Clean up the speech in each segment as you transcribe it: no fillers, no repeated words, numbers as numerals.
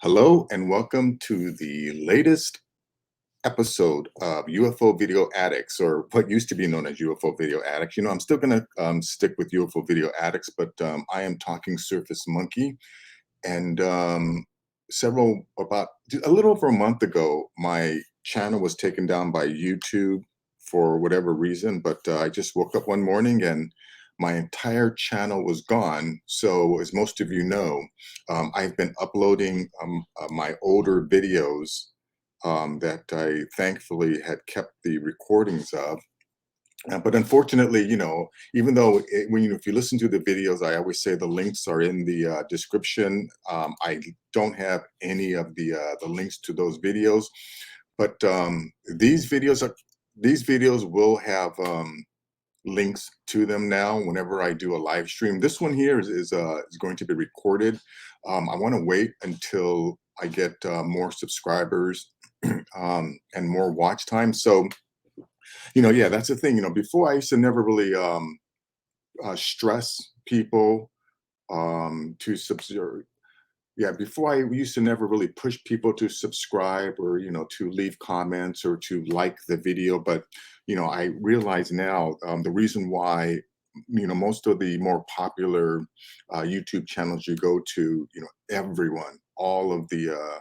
Hello and welcome to the latest episode of UFO Video Addicts, or what used to be known as UFO Video Addicts. I'm still going to stick with UFO Video Addicts, but I am talking Surface Monkey. And about a little over a month ago, my channel was taken down by YouTube for whatever reason. But I just woke up one morning and my entire channel was gone. So, as most of you know, I've been uploading my older videos that I thankfully had kept the recordings of. But unfortunately, even though if you listen to the videos, I always say the links are in the description. I don't have any of the links to those videos, but these videos will have links to them now whenever I do a live stream. This one here is going to be recorded. I want to wait until I get more subscribers and more watch time. So yeah, that's the thing. Before I used to never really stress people to subscribe. Yeah, before I used to never really push people to subscribe or to leave comments or to like the video. But I realize now the reason why most of the more popular YouTube channels you go to, everyone, all of the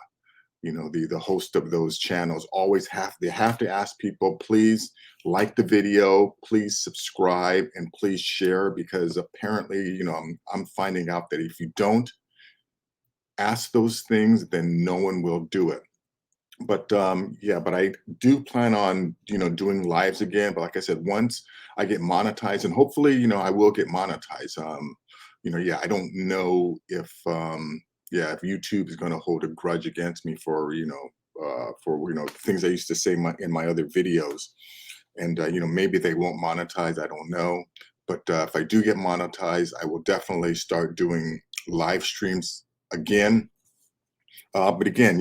host of those channels always have to ask people, please like the video, please subscribe, and please share, because apparently I'm finding out that if you don't ask those things, then no one will do it. But yeah, but I do plan on doing lives again. But like I said, once I get monetized, and hopefully I will get monetized. Yeah, I don't know if yeah, if YouTube is going to hold a grudge against me for things I used to say in my other videos. And maybe they won't monetize, I don't know. But if I do get monetized, I will definitely start doing live streams again. But again,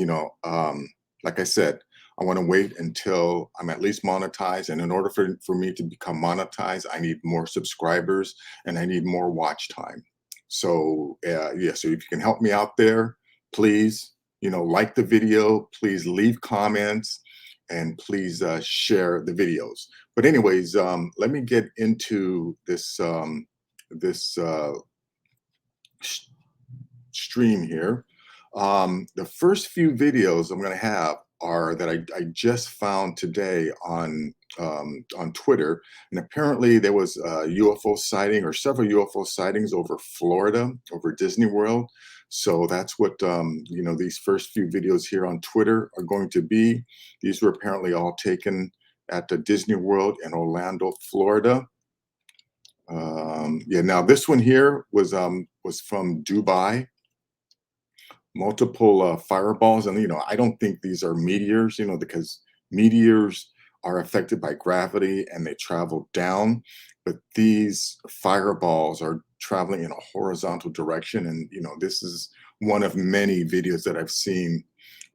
like I said, I want to wait until I'm at least monetized. And in order for me to become monetized, I need more subscribers and I need more watch time. So yeah, so if you can help me out there, please, like the video, please leave comments, and please share the videos. But anyways, let me get into this sh- stream here. The first few videos I'm going to have are that I just found today on Twitter, and apparently there was a UFO sighting or several UFO sightings over Florida, over Disney World. So that's what these first few videos here on Twitter are going to be. These were apparently all taken at the Disney World in Orlando, Florida. Yeah, now this one here was from Dubai. Multiple fireballs, and I don't think these are meteors, because meteors are affected by gravity and they travel down, but these fireballs are traveling in a horizontal direction. And this is one of many videos that I've seen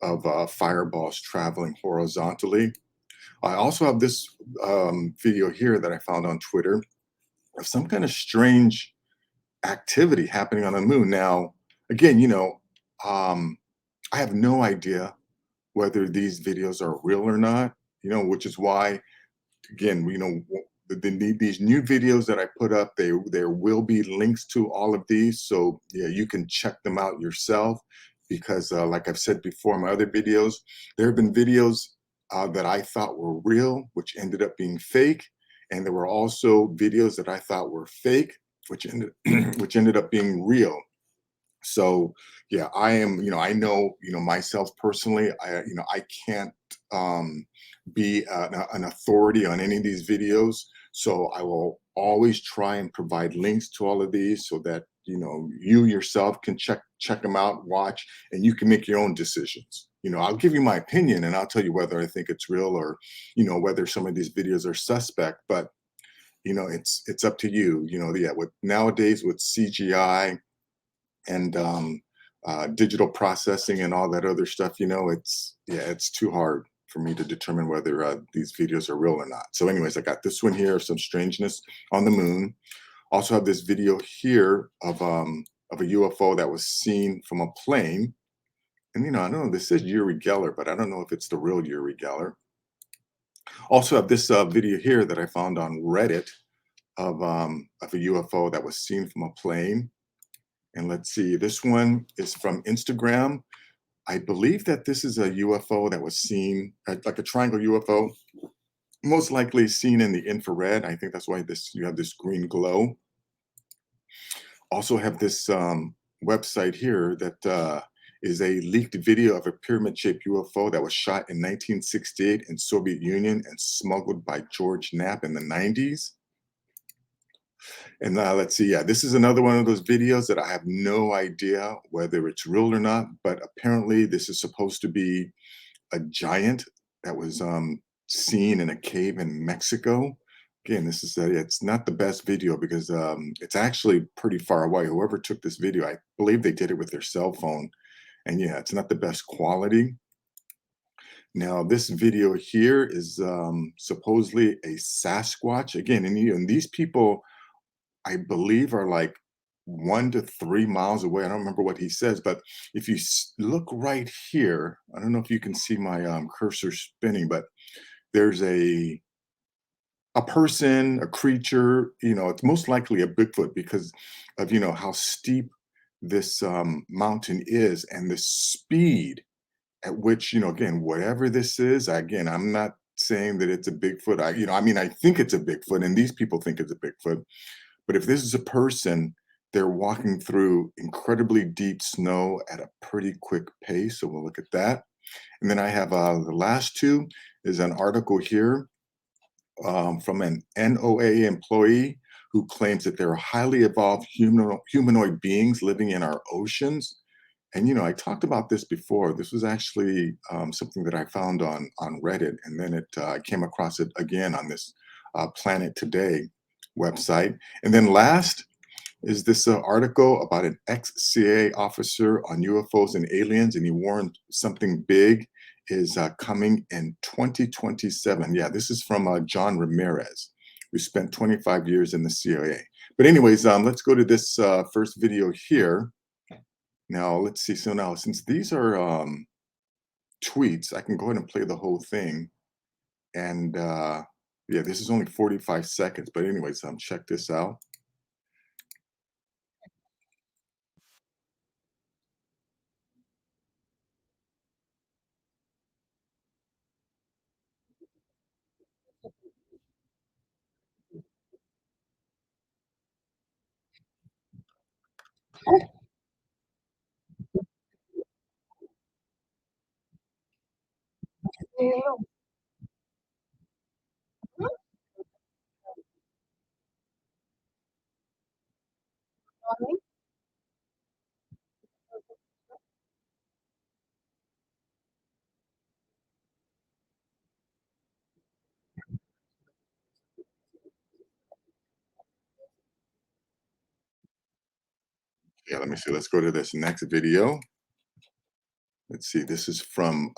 of fireballs traveling horizontally. I also have this video here that I found on Twitter of some kind of strange activity happening on the moon. Now, again, um, I have no idea whether these videos are real or not, which is why, again, these new videos that I put up, there will be links to all of these. So yeah, you can check them out yourself, because like I've said before in my other videos, there have been videos that I thought were real, which ended up being fake. And there were also videos that I thought were fake, which ended, which ended up being real. So yeah, I am, I know, myself personally, I can't be an authority on any of these videos. So I will always try and provide links to all of these so that, you yourself can check them out, watch, and you can make your own decisions. I'll give you my opinion and I'll tell you whether I think it's real or, whether some of these videos are suspect, but it's up to you. Yeah, with nowadays with CGI and digital processing and all that other stuff, it's too hard for me to determine whether these videos are real or not. So anyways, I got this one here, some strangeness on the moon. Also have this video here of a UFO that was seen from a plane. And I don't know, this says Uri Geller, but I don't know if it's the real Uri Geller. Also have this video here that I found on Reddit of a UFO that was seen from a plane. And let's see, this one is from Instagram. I believe that this is a UFO that was seen, like a triangle UFO, most likely seen in the infrared. I think that's why this you have this green glow. Also have this website here that is a leaked video of a pyramid-shaped UFO that was shot in 1968 in Soviet Union and smuggled by George Knapp in the 90s. And let's see, yeah, this is another one of those videos that I have no idea whether it's real or not, but apparently this is supposed to be a giant that was seen in a cave in Mexico. Again, this is it's not the best video because it's actually pretty far away. Whoever took this video, I believe they did it with their cell phone. And yeah, it's not the best quality. Now, this video here is supposedly a Sasquatch. Again, and these people I believe are like 1 to 3 miles away. I don't remember what he says, but if you look right here, I don't know if you can see my cursor spinning, but there's a person, a creature. It's most likely a Bigfoot because of how steep this mountain is and the speed at which again whatever this is. Again, I'm not saying that it's a Bigfoot. I mean I think it's a Bigfoot, and these people think it's a Bigfoot. But if this is a person, they're walking through incredibly deep snow at a pretty quick pace. So we'll look at that. And then I have the last two is an article here from an NOAA employee who claims that there are highly evolved humanoid beings living in our oceans. And I talked about this before. This was actually something that I found on Reddit, and then I came across it again on this Planet Today website. And then last is this article about an ex-CIA officer on UFOs and aliens, and he warned something big is coming in 2027. Yeah, this is from John Ramirez, who spent 25 years in the CIA. But anyways, let's go to this first video here. Now, let's see. So now, since these are tweets, I can go ahead and play the whole thing. And yeah, this is only 45 seconds. But anyways, check this out. Yeah, let me see. Let's go to this next video. Let's see. This is from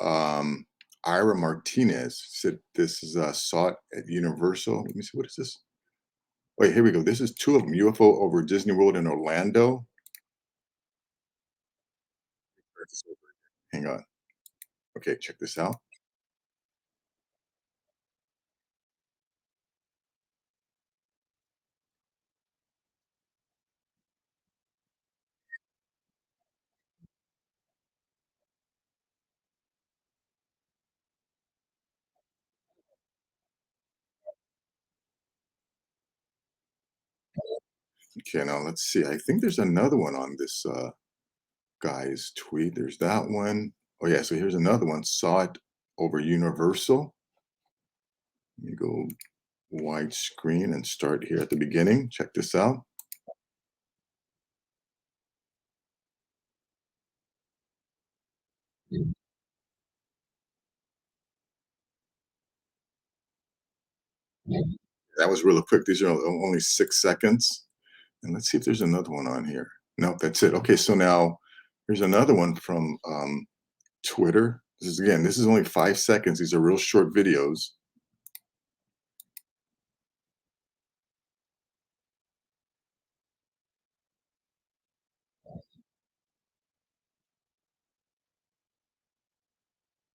Ira Martinez. Said this is sought at Universal. Let me see. What is this? Wait, here we go. This is two of them. UFO over Disney World in Orlando. Hang on. Okay, check this out. Okay, now let's see. I think there's another one on this guy's tweet. There's that one. Oh yeah, so here's another one. Saw it over Universal. Let me go widescreen and start here at the beginning. Check this out. That was really quick. These are only 6 seconds. And let's see if there's another one on here. Nope, that's it. Okay, so now here's another one from Twitter. This is only 5 seconds. These are real short videos.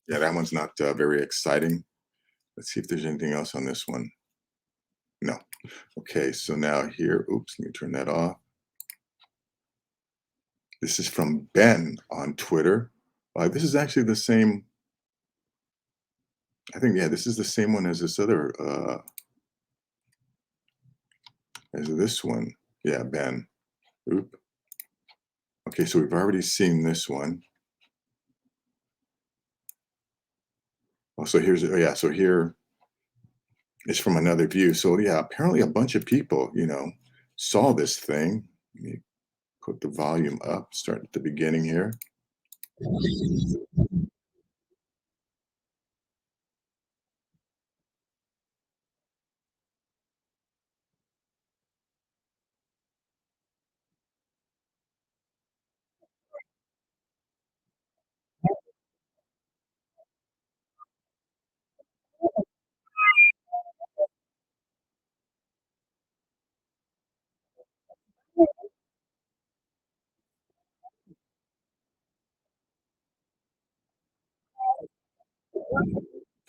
Yeah, that one's not very exciting. Let's see if there's anything else on this one. No. Okay, so now here, oops, let me turn that off. This is from Ben on Twitter. This is actually the same. I think, yeah, this is the same one as this other, as this one. Yeah, Ben. Oop. Okay, so we've already seen this one. Oh, so here's, oh, yeah, so here is from another view. So, yeah, apparently a bunch of people, saw this thing. Let me put the volume up, start at the beginning here.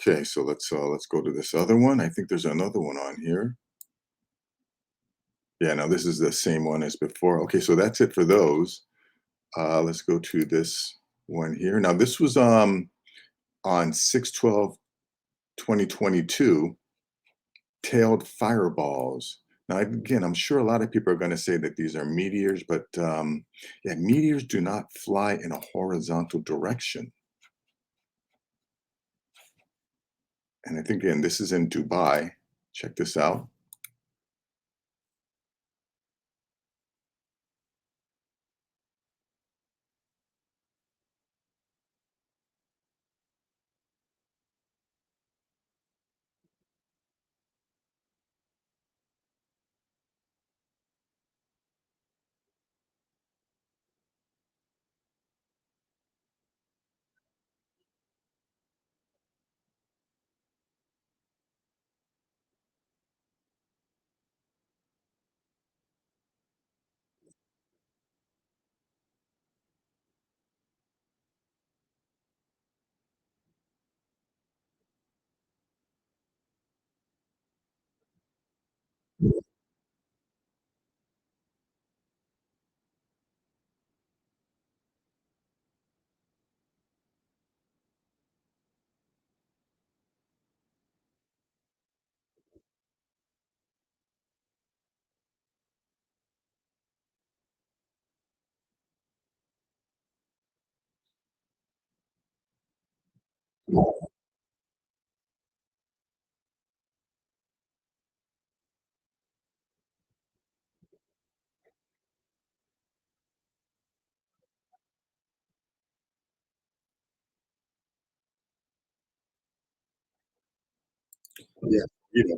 Okay, so let's go to this other one. I think there's another one on here. Yeah, no, this is the same one as before. Okay, so that's it for those. Let's go to this one here. Now, this was on 6/12/2022, tailed fireballs. Now, again, I'm sure a lot of people are going to say that these are meteors, but yeah, meteors do not fly in a horizontal direction. And I think, again, this is in Dubai. Check this out. Yeah,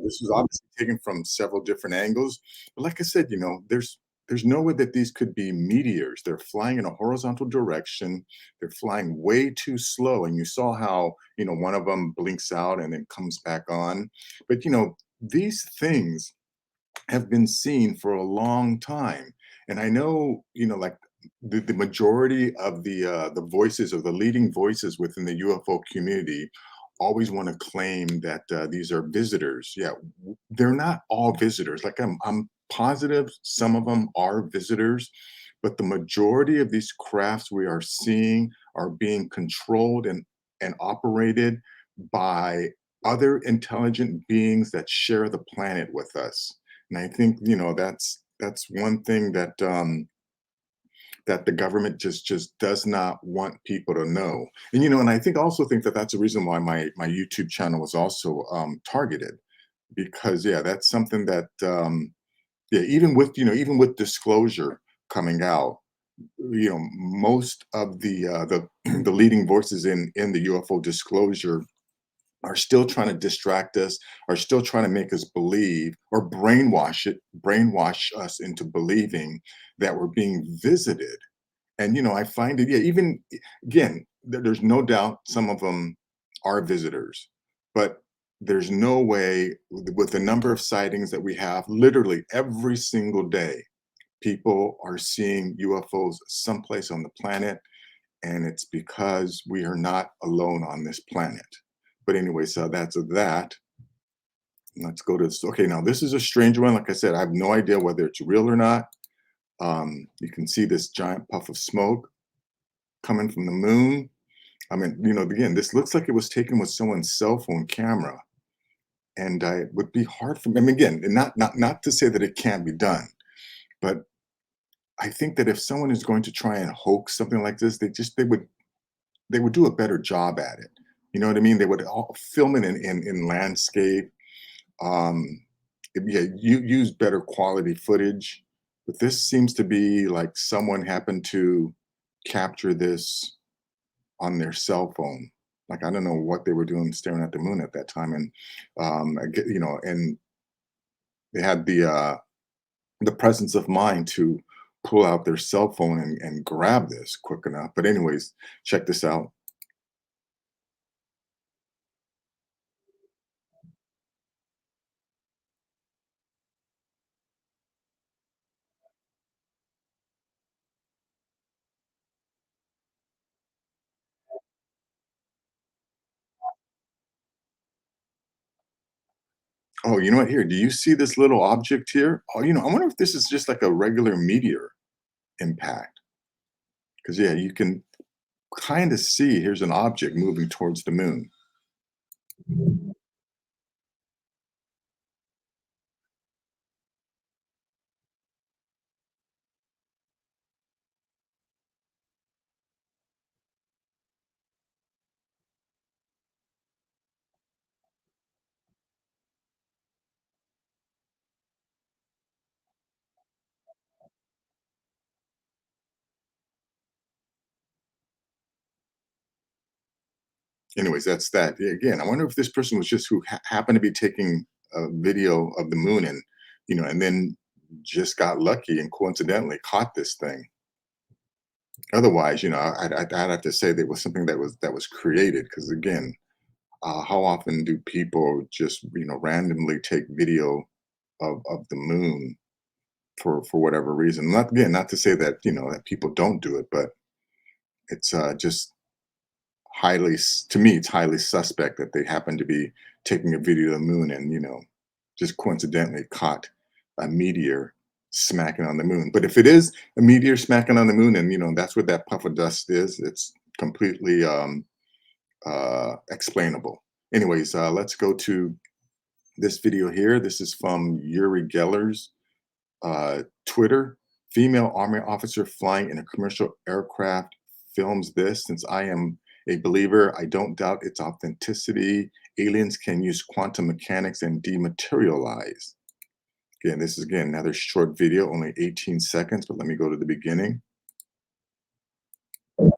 this was obviously taken from several different angles. But like I said, there's no way that these could be meteors. They're flying in a horizontal direction. They're flying way too slow. And you saw how, one of them blinks out and then comes back on. But these things have been seen for a long time. And I know, like the majority of the voices or the leading voices within the UFO community always want to claim that these are visitors. Yeah, they're not all visitors. Like I'm positive some of them are visitors, but the majority of these crafts we are seeing are being controlled and operated by other intelligent beings that share the planet with us. And I think, that's one thing that the government just does not want people to know. And and I think also think that that's a reason why my YouTube channel was also targeted, because yeah, that's something that yeah, even with disclosure coming out, most of the the leading voices in the UFO disclosure are still trying to distract us, are still trying to make us believe or brainwash us into believing that we're being visited. And I find it, yeah, even again, there's no doubt some of them are visitors, but there's no way with the number of sightings that we have literally every single day, people are seeing UFOs someplace on the planet. and it's because we are not alone on this planet. But anyway, so that's that. Let's go to this. Okay, now this is a strange one. Like I said, I have no idea whether it's real or not. You can see this giant puff of smoke coming from the moon. I mean, again, this looks like it was taken with someone's cell phone camera, and it would be hard for me. I mean, again, and not to say that it can't be done, but I think that if someone is going to try and hoax something like this, they would do a better job at it. You know what I mean? They would all film it in landscape. Um, yeah, you use better quality footage. But this seems to be like someone happened to capture this on their cell phone. Like I don't know what they were doing staring at the moon at that time, and and they had the presence of mind to pull out their cell phone and grab this quick enough. But anyways, check this out. Oh, you know what? Here, do you see this little object here? Oh, I wonder if this is just like a regular meteor impact. Because yeah, you can kind of see here's an object moving towards the moon. Anyways, that's that. Yeah, again, I wonder if this person was just who happened to be taking a video of the moon and and then just got lucky and coincidentally caught this thing. Otherwise, I'd have to say that was something that was created because again, how often do people just randomly take video of the moon for whatever reason? Not to say that that people don't do it, but it's just to me, it's highly suspect that they happen to be taking a video of the moon and just coincidentally caught a meteor smacking on the moon. But if it is a meteor smacking on the moon, and that's what that puff of dust is, it's completely explainable. Anyways, let's go to this video here. This is from Yuri Geller's Twitter. Female army officer flying in a commercial aircraft films this. Since I am a believer, I don't doubt its authenticity. Aliens can use quantum mechanics and dematerialize. Again, this is another short video, only 18 seconds, but let me go to the beginning. Oh,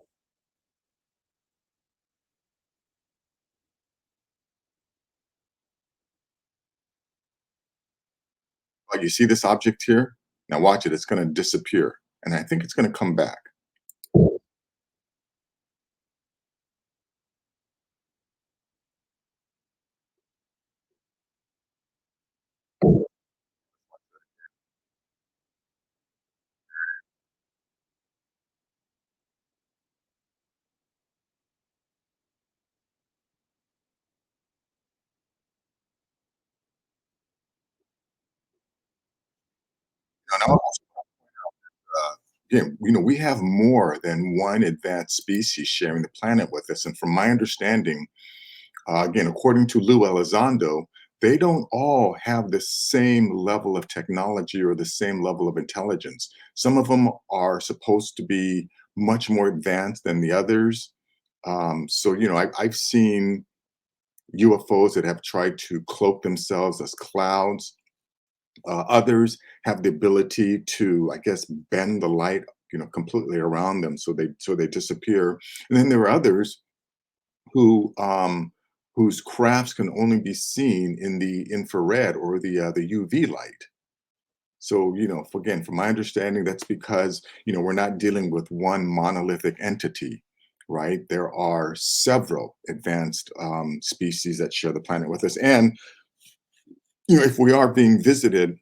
you see this object here? Now watch it, it's gonna disappear. And I think it's gonna come back. Now, again, we have more than one advanced species sharing the planet with us. And from my understanding, again, according to Lou Elizondo, they don't all have the same level of technology or the same level of intelligence. Some of them are supposed to be much more advanced than the others. So, I've seen UFOs that have tried to cloak themselves as clouds. Others have the ability to, I guess, bend the light, completely around them, so they disappear. And then there are others who whose crafts can only be seen in the infrared or the UV light. So, again, from my understanding, that's because we're not dealing with one monolithic entity, right? There are several advanced species that share the planet with us, and if we are being visited,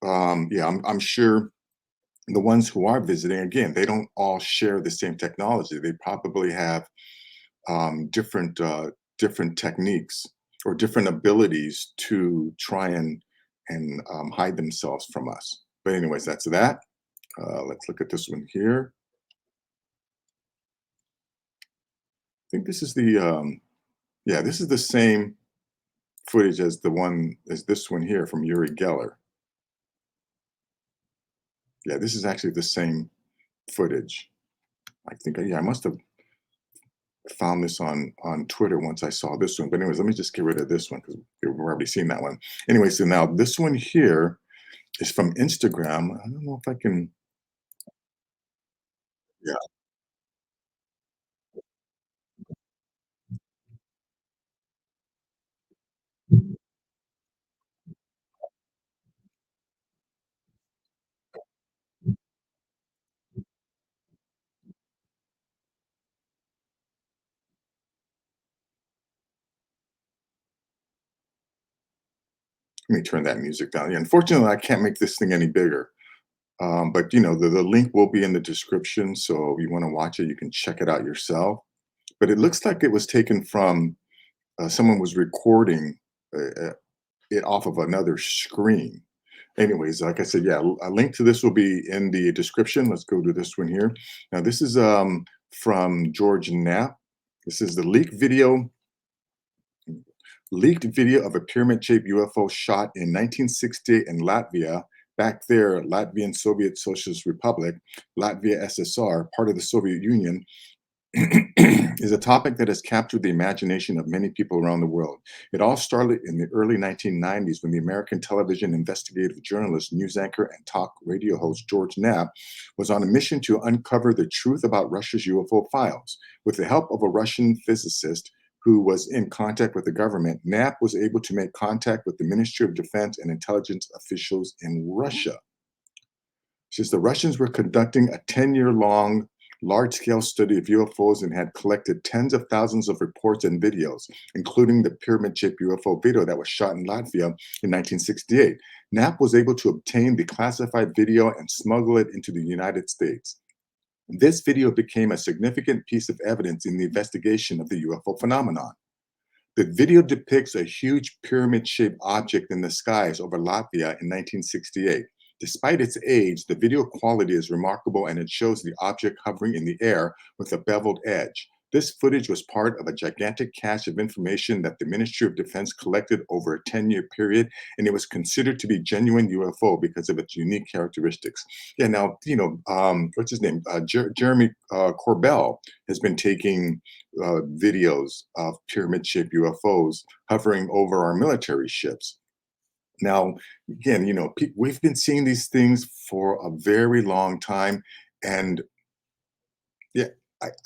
yeah, I'm sure the ones who are visiting, again, they don't all share the same technology. They probably have different techniques or different abilities to try and hide themselves from us. But anyways, that's that. Let's look at this one here. I think this is the yeah, this is the same footage as the one as this one here from Uri Geller. Yeah, this is actually the same footage. I think yeah, I must have found this on Twitter once I saw this one. But anyways, let me just get rid of this one because we've already seen that one. Anyway, so now this one here is from Instagram. I don't know if I can. Yeah, let me turn that music down. Yeah, unfortunately, I can't make this thing any bigger. But the link will be in the description. So if you want to watch it, you can check it out yourself. But it looks like it was taken from someone was recording it off of another screen. Anyways, like I said, yeah, a link to this will be in the description. Let's go to this one here. Now, this is from George Knapp. This is the leaked video of a pyramid-shaped UFO shot in 1968 in Latvia. Back there, Latvian Soviet Socialist Republic, Latvia SSR, part of the Soviet Union, is a topic that has captured the imagination of many people around the world. It all started in the early 1990s when the American television investigative journalist, news anchor, and talk radio host George Knapp was on a mission to uncover the truth about Russia's UFO files. With the help of a Russian physicist who was in contact with the government, Knapp was able to make contact with the Ministry of Defense and intelligence officials in Russia. Since the Russians were conducting a 10-year-long large-scale study of UFOs and had collected tens of thousands of reports and videos, including the pyramid-shaped UFO video that was shot in Latvia in 1968, Knapp was able to obtain the classified video and smuggle it into the United States. This video became a significant piece of evidence in the investigation of the UFO phenomenon. The video depicts a huge pyramid-shaped object in the skies over Latvia in 1968. Despite its age, the video quality is remarkable and it shows the object hovering in the air with a beveled edge. This footage was part of a gigantic cache of information that the Ministry of Defense collected over a 10-year period, and it was considered to be genuine UFO because of its unique characteristics. Yeah, now, what's his name? Jeremy Corbell has been taking videos of pyramid-shaped UFOs hovering over our military ships. Now, again, we've been seeing these things for a very long time, and yeah,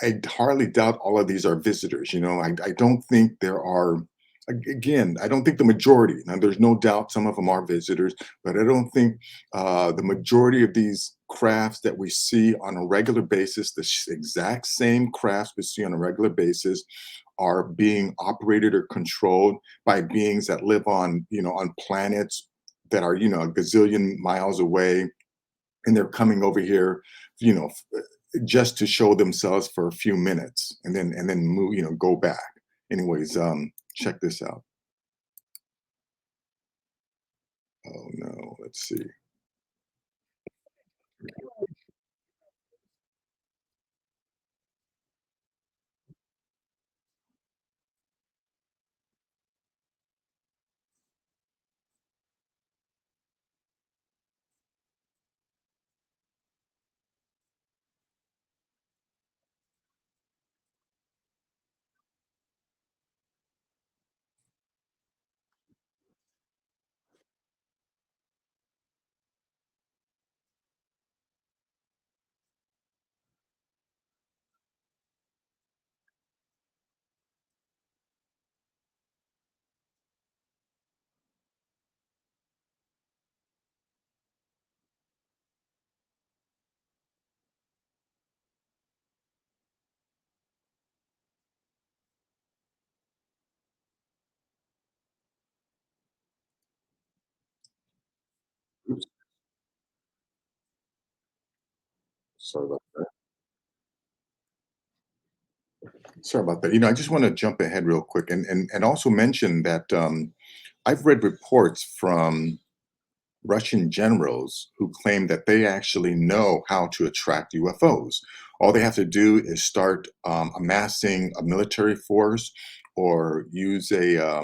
I hardly doubt all of these are visitors. I don't think there are. Again, I don't think the majority. Now, there's no doubt some of them are visitors, but I don't think the majority of these crafts that we see on a regular basis, the exact same crafts we see on a regular basis, are being operated or controlled by beings that live on planets that are a gazillion miles away, and they're coming over here, you know, just to show themselves for a few minutes and then move, go back. Anyways, check this out. Oh no, let's see. Sorry about that. Sorry about that. I just want to jump ahead real quick and also mention that I've read reports from Russian generals who claim that they actually know how to attract UFOs. All they have to do is start amassing a military force or use a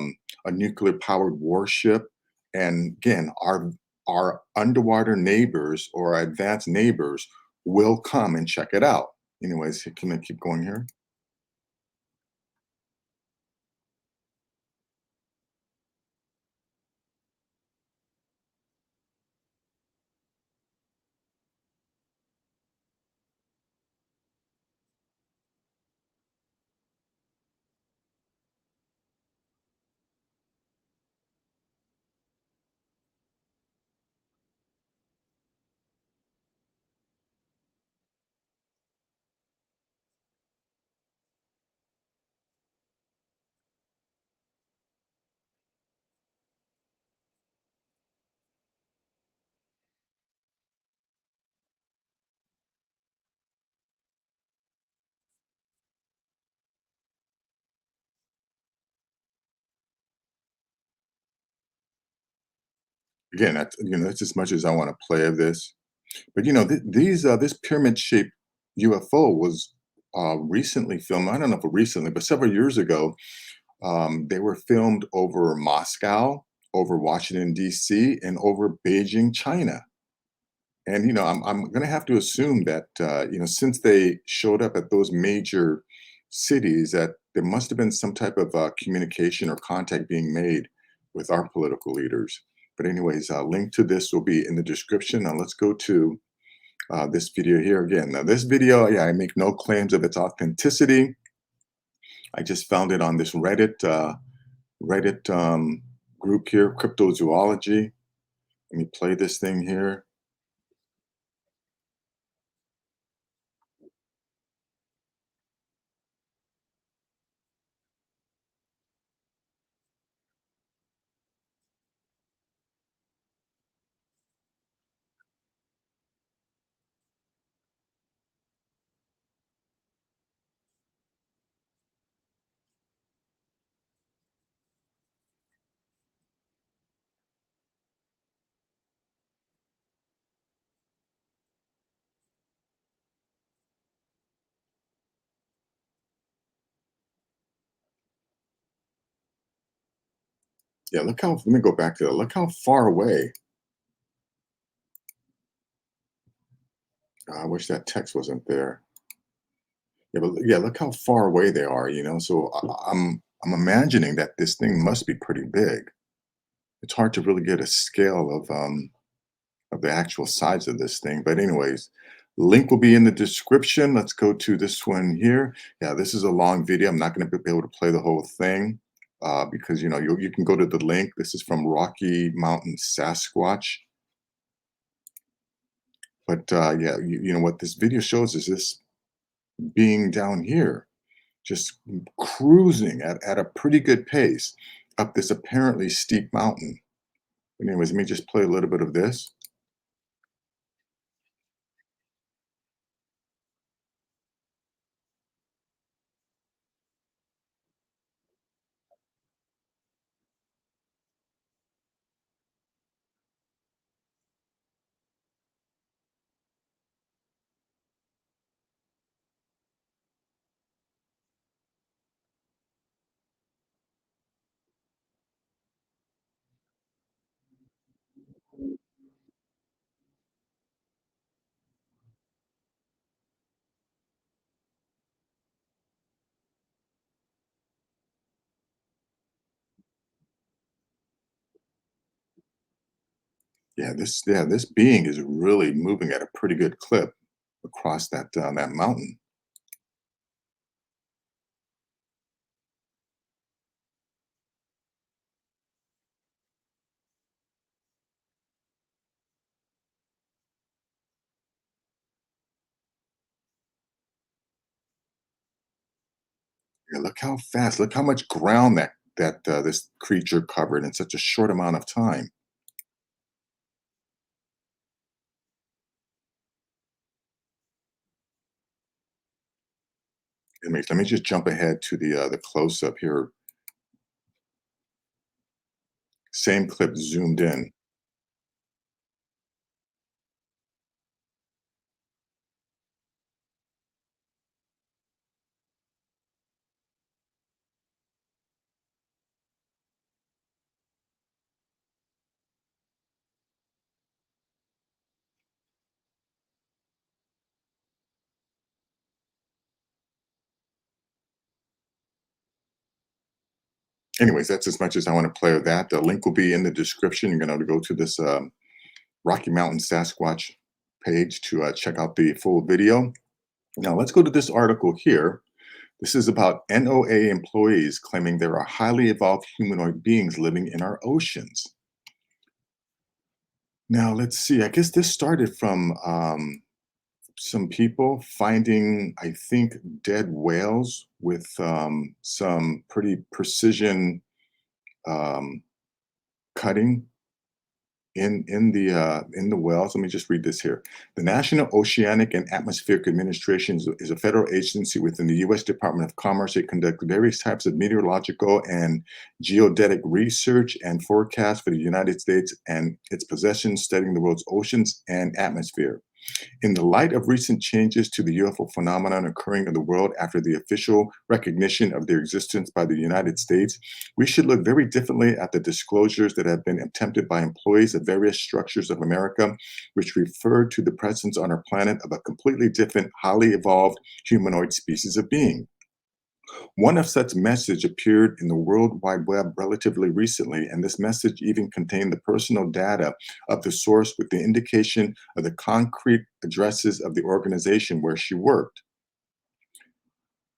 nuclear powered warship. And again, our underwater neighbors or advanced neighbors will come and check it out. Anyways, can I keep going here? Again, that's as much as I want to play of this. But this pyramid-shaped UFO was recently filmed. I don't know if recently, but several years ago, they were filmed over Moscow, over Washington D.C., and over Beijing, China. And I'm going to have to assume that since they showed up at those major cities, that there must have been some type of communication or contact being made with our political leaders. But anyways, link to this will be in the description. Now let's go to this video here again. Now, this video, yeah, I make no claims of its authenticity. I just found it on this Reddit group here, cryptozoology. Let me play this thing here. Yeah, look how. Let me go back to that. Look how far away. I wish that text wasn't there. Yeah, but yeah, look how far away they are. So I'm imagining that this thing must be pretty big. It's hard to really get a scale of the actual size of this thing. But anyways, link will be in the description. Let's go to this one here. Yeah, this is a long video. I'm not going to be able to play the whole thing because you can go to the link. This is from Rocky Mountain Sasquatch. But yeah, you know what this video shows is this being down here, just cruising at a pretty good pace up this apparently steep mountain. Anyways, let me just play a little bit of this. Yeah, this being is really moving at a pretty good clip across that mountain. Yeah, look how fast, look how much ground that this creature covered in such a short amount of time. Let me just jump ahead to the close up here. Same clip zoomed in. Anyways, that's as much as I want to play of that. The link will be in the description. You're going to go to this Rocky Mountain Sasquatch page to check out the full video. Now, let's go to this article here. This is about NOAA employees claiming there are highly evolved humanoid beings living in our oceans. Now, let's see. I guess this started from some people finding, I think, dead whales with some pretty precision um, cutting in the wells. Let me just read this here. The National Oceanic and Atmospheric Administration is a federal agency within the U.S. Department of Commerce. It conducts various types of meteorological and geodetic research and forecasts for the United States and its possessions, studying the world's oceans and atmosphere. In the light of recent changes to the UFO phenomenon occurring in the world after the official recognition of their existence by the United States, we should look very differently at the disclosures that have been attempted by employees of various structures of America, which refer to the presence on our planet of a completely different, highly evolved humanoid species of being. One of such message appeared in the World Wide Web relatively recently, and this message even contained the personal data of the source with the indication of the concrete addresses of the organization where she worked.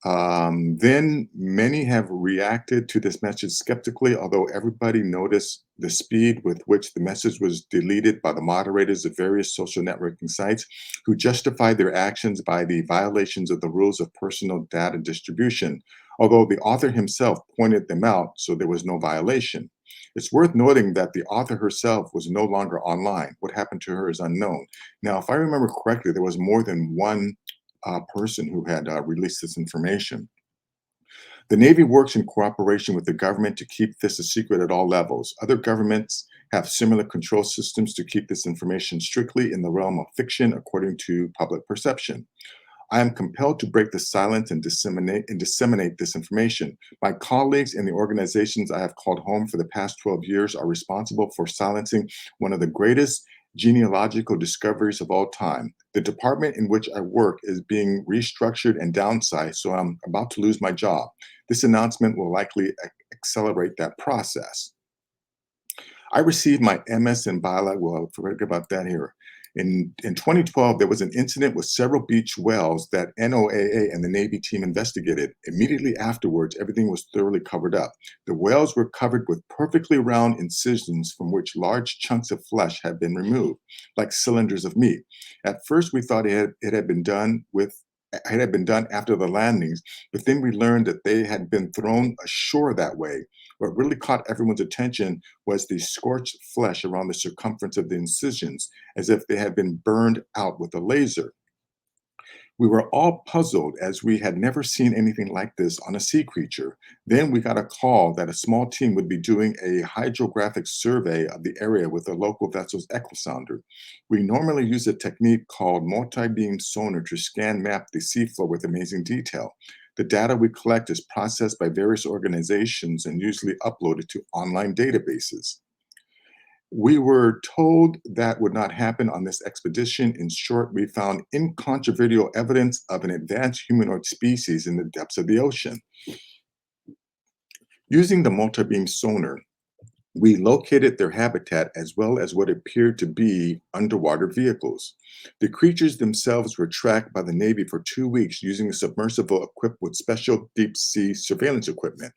Then many have reacted to this message skeptically, although everybody noticed the speed with which the message was deleted by the moderators of various social networking sites who justified their actions by the violations of the rules of personal data distribution, although the author himself pointed them out, so there was no violation. It's worth noting that the author herself was no longer online. What happened to her is unknown. Now, if I remember correctly, there was more than one person who had released this information. The Navy works in cooperation with the government to keep this a secret at all levels. Other governments have similar control systems to keep this information strictly in the realm of fiction, according to public perception. I am compelled to break the silence and disseminate this information. My colleagues in the organizations I have called home for the past 12 years are responsible for silencing one of the greatest genealogical discoveries of all time. The department in which I work is being restructured and downsized, so I'm about to lose my job. This announcement will likely accelerate that process. I received my MS in biology. Well, forget about that here. In 2012, there was an incident with several beach wells that NOAA and the Navy team investigated. Immediately afterwards, everything was thoroughly covered up. The wells were covered with perfectly round incisions from which large chunks of flesh had been removed, like cylinders of meat. At first, we thought it had been done after the landings, but then we learned that they had been thrown ashore that way. What really caught everyone's attention was the scorched flesh around the circumference of the incisions, as if they had been burned out with a laser. We were all puzzled as we had never seen anything like this on a sea creature. Then we got a call that a small team would be doing a hydrographic survey of the area with a local vessel's echosounder. We normally use a technique called multi-beam sonar to scan map the seafloor with amazing detail. The data we collect is processed by various organizations and usually uploaded to online databases. We were told that would not happen on this expedition. In short, we found incontrovertible evidence of an advanced humanoid species in the depths of the ocean. Using the multi-beam sonar, we located their habitat as well as what appeared to be underwater vehicles. The creatures themselves were tracked by the Navy for 2 weeks using a submersible equipped with special deep sea surveillance equipment.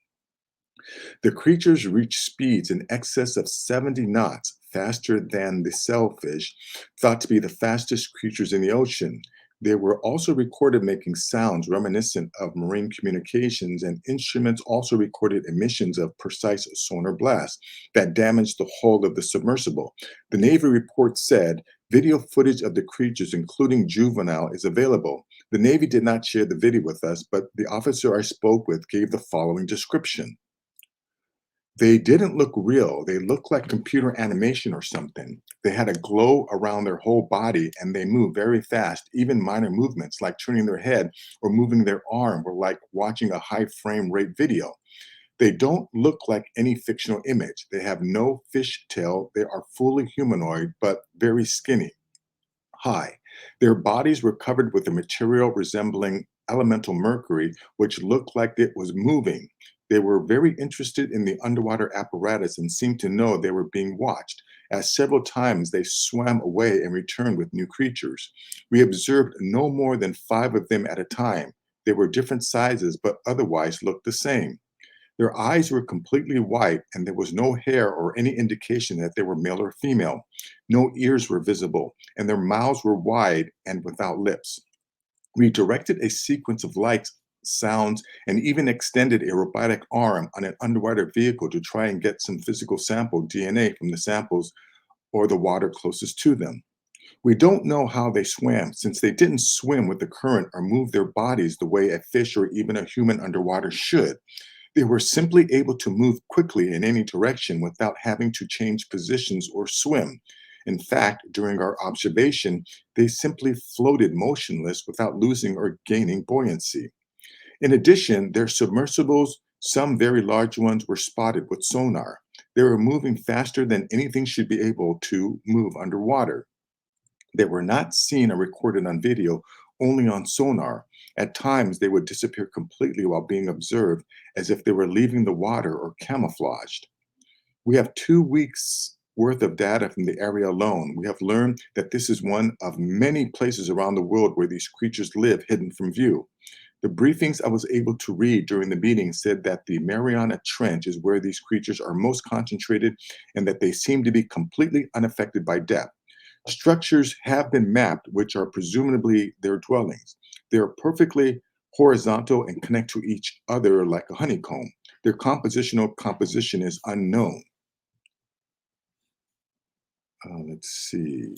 The creatures reached speeds in excess of 70 knots, faster than the sailfish, thought to be the fastest creatures in the ocean. They were also recorded making sounds reminiscent of marine communications, and instruments also recorded emissions of precise sonar blasts that damaged the hull of the submersible. The Navy report said video footage of the creatures, including juvenile, is available. The Navy did not share the video with us, but the officer I spoke with gave the following description. They didn't look real. They looked like computer animation or something. They had a glow around their whole body and they moved very fast. Even minor movements like turning their head or moving their arm were like watching a high frame rate video. They don't look like any fictional image. They have no fish tail. They are fully humanoid, but very skinny. High. Their bodies were covered with a material resembling elemental mercury, which looked like it was moving. They were very interested in the underwater apparatus and seemed to know they were being watched, as several times they swam away and returned with new creatures. We observed no more than 5 of them at a time. They were different sizes, but otherwise looked the same. Their eyes were completely white, and there was no hair or any indication that they were male or female. No ears were visible, and their mouths were wide and without lips. We directed a sequence of lights, sounds, and even extended a robotic arm on an underwater vehicle to try and get some physical sample DNA from the samples or the water closest to them. We don't know how they swam, since they didn't swim with the current or move their bodies the way a fish or even a human underwater should. They were simply able to move quickly in any direction without having to change positions or swim. In fact, during our observation, they simply floated motionless without losing or gaining buoyancy. In addition, their submersibles, some very large ones, were spotted with sonar. They were moving faster than anything should be able to move underwater. They were not seen or recorded on video, only on sonar. At times, they would disappear completely while being observed, as if they were leaving the water or camouflaged. We have 2 weeks worth of data from the area alone. We have learned that this is one of many places around the world where these creatures live hidden from view. The briefings I was able to read during the meeting said that the Mariana Trench is where these creatures are most concentrated and that they seem to be completely unaffected by depth. Structures have been mapped, which are presumably their dwellings. They are perfectly horizontal and connect to each other like a honeycomb. Their compositional composition is unknown. Let's see.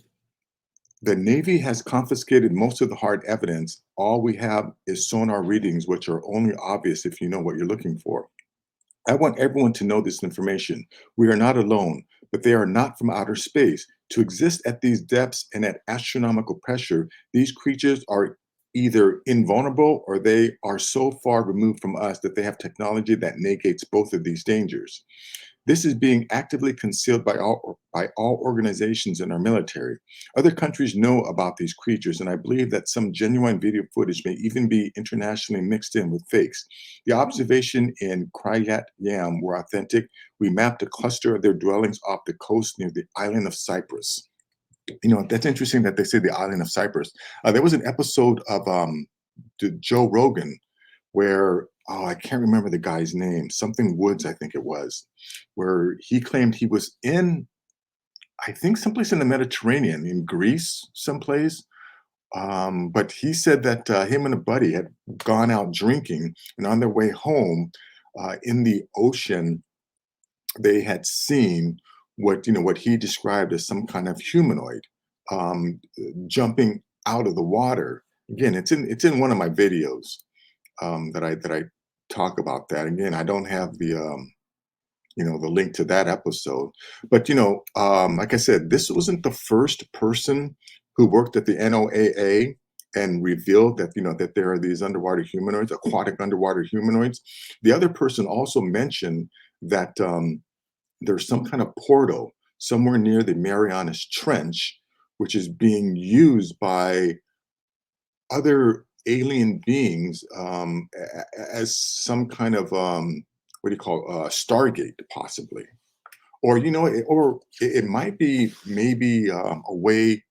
The Navy has confiscated most of the hard evidence. All we have is sonar readings, which are only obvious if you know what you're looking for. I want everyone to know this information. We are not alone, but they are not from outer space. To exist at these depths and at astronomical pressure, these creatures are either invulnerable or they are so far removed from us that they have technology that negates both of these dangers. This is being actively concealed by all organizations in our military. Other countries know about these creatures, and I believe that some genuine video footage may even be internationally mixed in with fakes. The observation in Krayat Yam were authentic. We mapped a cluster of their dwellings off the coast near the island of Cyprus. That's interesting that they say the island of Cyprus. There was an episode of Joe Rogan where, oh, I can't remember the guy's name, something Woods, I think it was, where he claimed he was in, I think, someplace in the Mediterranean, in Greece, someplace. But he said that him and a buddy had gone out drinking, and on their way home, in the ocean, they had seen what he described as some kind of humanoid jumping out of the water. Again, it's in one of my videos that I talk about that. Again, I don't have the link to that episode, but like I said, this wasn't the first person who worked at the NOAA and revealed that there are these underwater humanoids, aquatic underwater humanoids. The other person also mentioned that there's some kind of portal somewhere near the Marianas Trench, which is being used by other alien beings as some kind of what do you call Stargate, possibly, or it might be maybe a way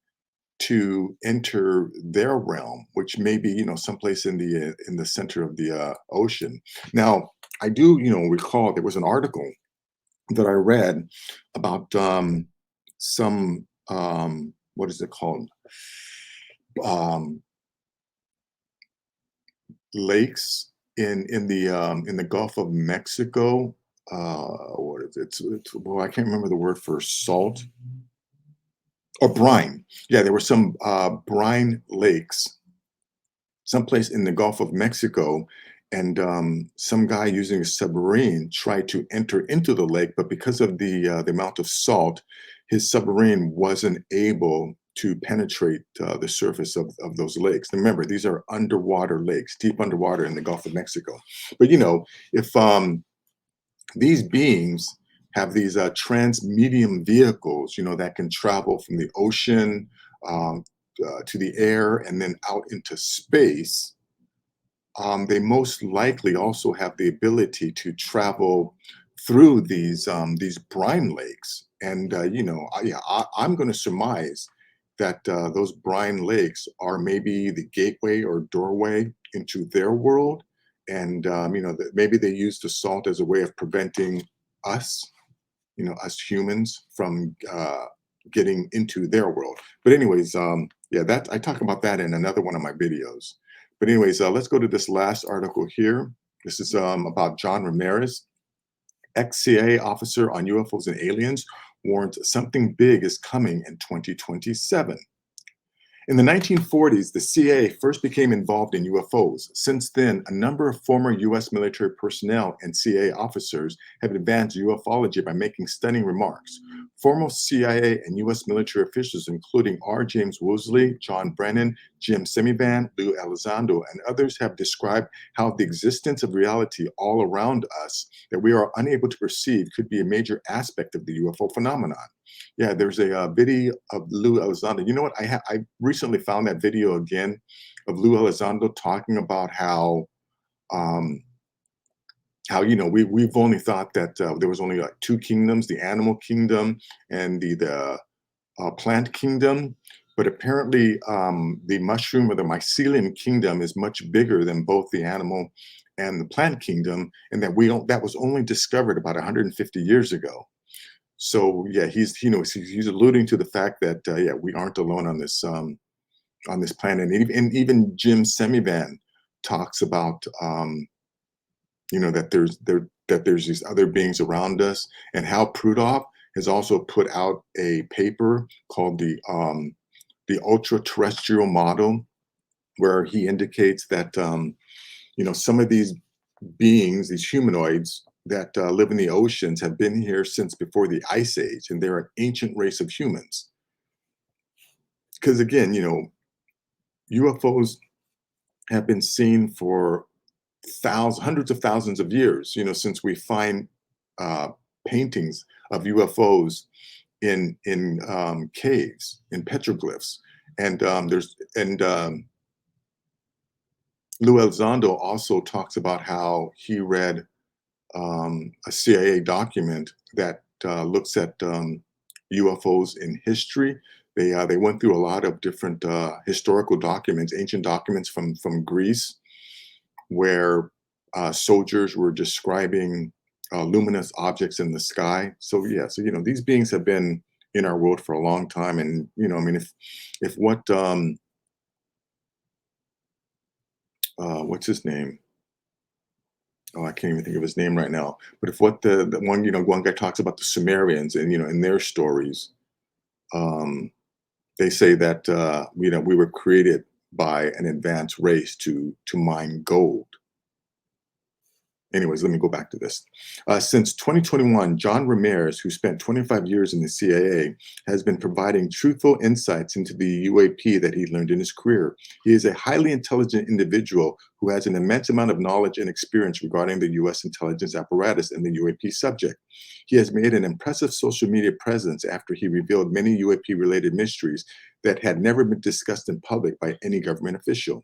to enter their realm, which may be someplace in the center of the ocean. Now, I do recall there was an article that I read about some what is it called? lakes in the Gulf of Mexico. What is it? Well, I can't remember the word for salt or brine. Yeah, there were some brine lakes someplace in the Gulf of Mexico, and some guy using a submarine tried to enter into the lake, but because of the amount of salt, his submarine wasn't able to penetrate the surface of those lakes. And remember, these are underwater lakes, deep underwater in the Gulf of Mexico. But if these beings have these transmedium vehicles, that can travel from the ocean um, to the air and then out into space, they most likely also have the ability to travel through these brine lakes. And I'm going to surmise that those brine lakes are maybe the gateway or doorway into their world, and that maybe they use the salt as a way of preventing us, us humans, from getting into their world. But anyways, yeah, that I talk about that in another one of my videos. But anyways, let's go to this last article here. This is about John Ramirez, ex-CIA officer on UFOs and aliens, warns something big is coming in 2027. In the 1940s, the CIA first became involved in UFOs. Since then, a number of former US military personnel and CIA officers have advanced ufology by making stunning remarks. Former CIA and US military officials, including R. James Woolsey, John Brennan, Jim Semivan, Lou Elizondo, and others, have described how the existence of reality all around us that we are unable to perceive could be a major aspect of the UFO phenomenon. Yeah, there's a video of Lou Elizondo. You know what? I recently found that video again of Lou Elizondo talking about um, how we've only thought that there was only like two kingdoms, the animal kingdom and the plant kingdom. But apparently, the mushroom or the mycelium kingdom is much bigger than both the animal and the plant kingdom, and that was only discovered about 150 years ago. So yeah, he's alluding to the fact that yeah, we aren't alone on this planet, and even Jim Semivan talks about that there's these other beings around us, and Hal Prudhoff has also put out a paper called the ultra terrestrial model, where he indicates that some of these beings, these humanoids that live in the oceans, have been here since before the Ice Age, and they're an ancient race of humans. Because again, UFOs have been seen for hundreds of thousands of years. Since we find uh, paintings of UFOs in caves, in petroglyphs, and Lou Elizondo also talks about how he read a CIA document that looks at UFOs in history. They went through a lot of different historical documents, ancient documents from Greece, where soldiers were describing luminous objects in the sky. So yeah, so these beings have been in our world for a long time, and I mean, if what what's his name? Oh, I can't even think of his name right now. But if what the one one guy talks about the Sumerians, and in their stories, um, they say that we were created by an advanced race to mine gold. Anyways, let me go back to this. Since 2021, John Ramirez, who spent 25 years in the CIA, has been providing truthful insights into the UAP that he learned in his career. He is a highly intelligent individual who has an immense amount of knowledge and experience regarding the U.S. intelligence apparatus and the UAP subject. He has made an impressive social media presence after he revealed many UAP-related mysteries that had never been discussed in public by any government official.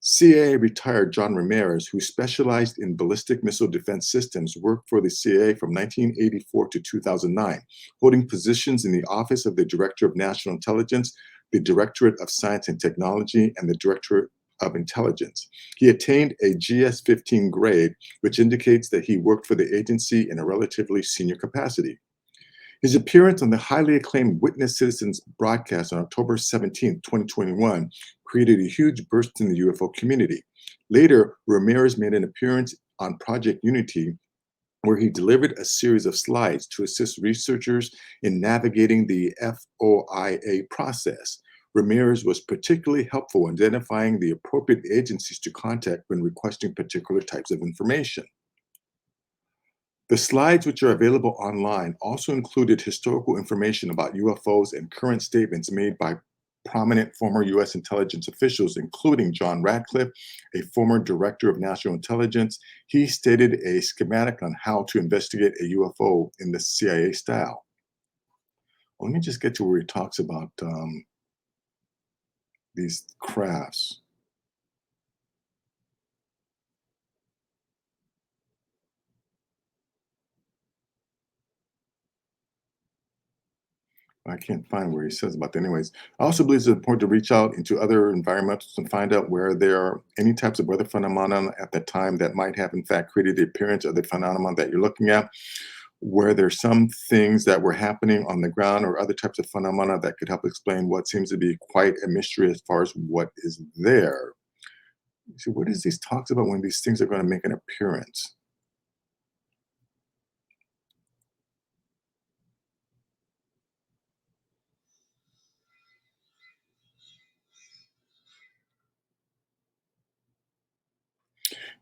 CIA retired John Ramirez, who specialized in ballistic missile defense systems, worked for the CIA from 1984 to 2009, holding positions in the Office of the Director of National Intelligence, the Directorate of Science and Technology, and the Directorate of Intelligence. He attained a GS-15 grade, which indicates that he worked for the agency in a relatively senior capacity. His appearance on the highly acclaimed Witness Citizens broadcast on October 17, 2021, created a huge burst in the UFO community. Later, Ramirez made an appearance on Project Unity, where he delivered a series of slides to assist researchers in navigating the FOIA process. Ramirez was particularly helpful in identifying the appropriate agencies to contact when requesting particular types of information. The slides, which are available online, also included historical information about UFOs and current statements made by prominent former U.S. intelligence officials, including John Radcliffe, a former director of national intelligence. He stated a schematic on how to investigate a UFO in the CIA style. Let me just get to where he talks about these crafts. I can't find where he says about that. Anyways, I also believe it's important to reach out into other environmentals and find out where there are any types of weather phenomenon at that time that might have, in fact, created the appearance of the phenomenon that you're looking at, where there's some things that were happening on the ground or other types of phenomena that could help explain what seems to be quite a mystery as far as what is there. So, what is these talks about when these things are going to make an appearance?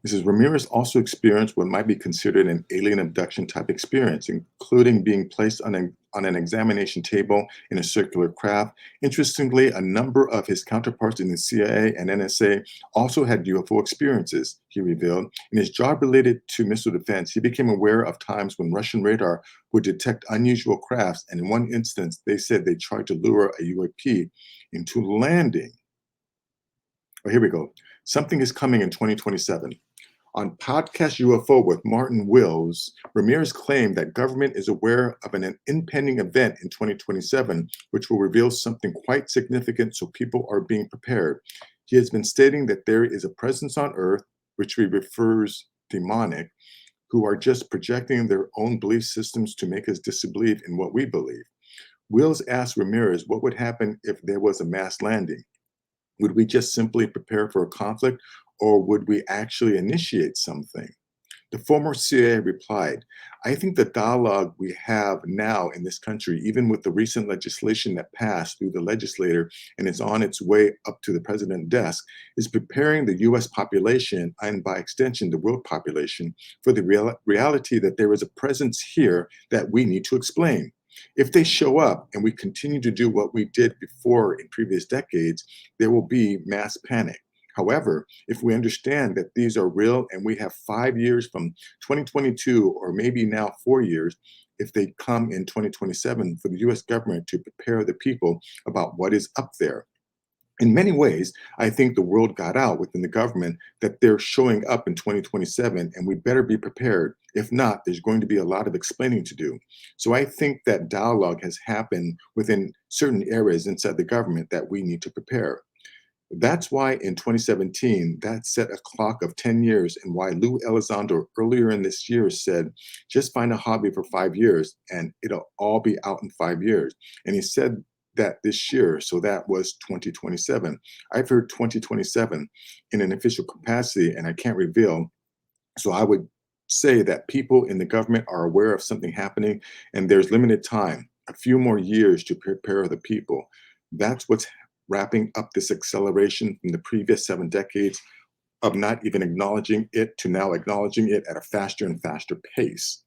He says Ramirez also experienced what might be considered an alien abduction type experience, including being placed on an examination table in a circular craft. Interestingly, a number of his counterparts in the CIA and NSA also had UFO experiences, he revealed. In his job related to missile defense, he became aware of times when Russian radar would detect unusual crafts, and in one instance, they said they tried to lure a UAP into landing. Oh, here we go. Something is coming in 2027. On podcast UFO with Martin Wills, Ramirez claimed that government is aware of an impending event in 2027, which will reveal something quite significant, so people are being prepared. He has been stating that there is a presence on Earth, which he refers demonic, who are just projecting their own belief systems to make us disbelieve in what we believe. Wills asked Ramirez what would happen if there was a mass landing. Would we just simply prepare for a conflict, or would we actually initiate something? The former CIA replied, I think the dialogue we have now in this country, even with the recent legislation that passed through the legislator and is on its way up to the president's desk, is preparing the US population, and by extension, the world population, for the reality that there is a presence here that we need to explain. If they show up and we continue to do what we did before in previous decades, there will be mass panic. However, if we understand that these are real and we have 5 years from 2022, or maybe now 4 years, if they come in 2027, for the US government to prepare the people about what is up there. In many ways, I think the world got out within the government that they're showing up in 2027, and we better be prepared. If not, there's going to be a lot of explaining to do. So I think that dialogue has happened within certain areas inside the government that we need to prepare. That's why in 2017, that set a clock of 10 years, and why Lou Elizondo earlier in this year said, just find a hobby for 5 years and it'll all be out in 5 years. And he said that this year, so that was 2027. I've heard 2027 in an official capacity, and I can't reveal. So I would say that people in the government are aware of something happening, and there's limited time, a few more years to prepare the people. That's what's wrapping up this acceleration from the previous 7 decades of not even acknowledging it to now acknowledging it at a faster and faster pace.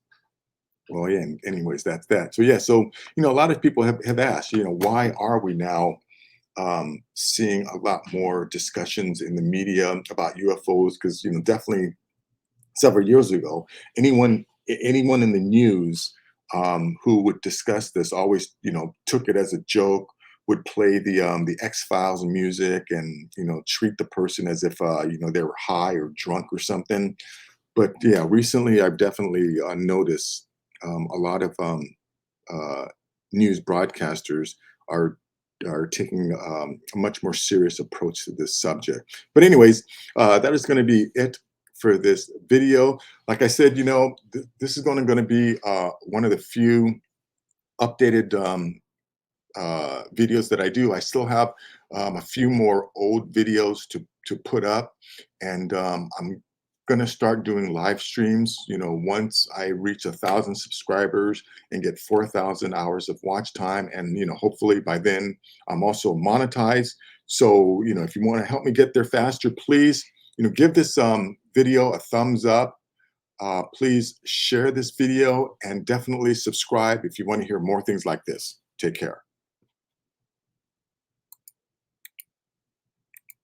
Well, yeah, anyways, that's that. So, yeah, so, a lot of people have asked, why are we now seeing a lot more discussions in the media about UFOs? Because, definitely several years ago, anyone in the news who would discuss this always, took it as a joke, would play the X Files music, and treat the person as if they were high or drunk or something. But yeah, recently I've definitely noticed a lot of uh, news broadcasters are taking a much more serious approach to this subject. But anyways, that is going to be it for this video. Like I said, this is going to be one of the few updated videos that I do. I still have a few more old videos to to put up, and I'm gonna start doing live streams. You know, once I reach 1,000 subscribers and get 4,000 hours of watch time, and hopefully by then I'm also monetized. So if you want to help me get there faster, please give this video a thumbs up. Please share this video and definitely subscribe if you want to hear more things like this. Take care.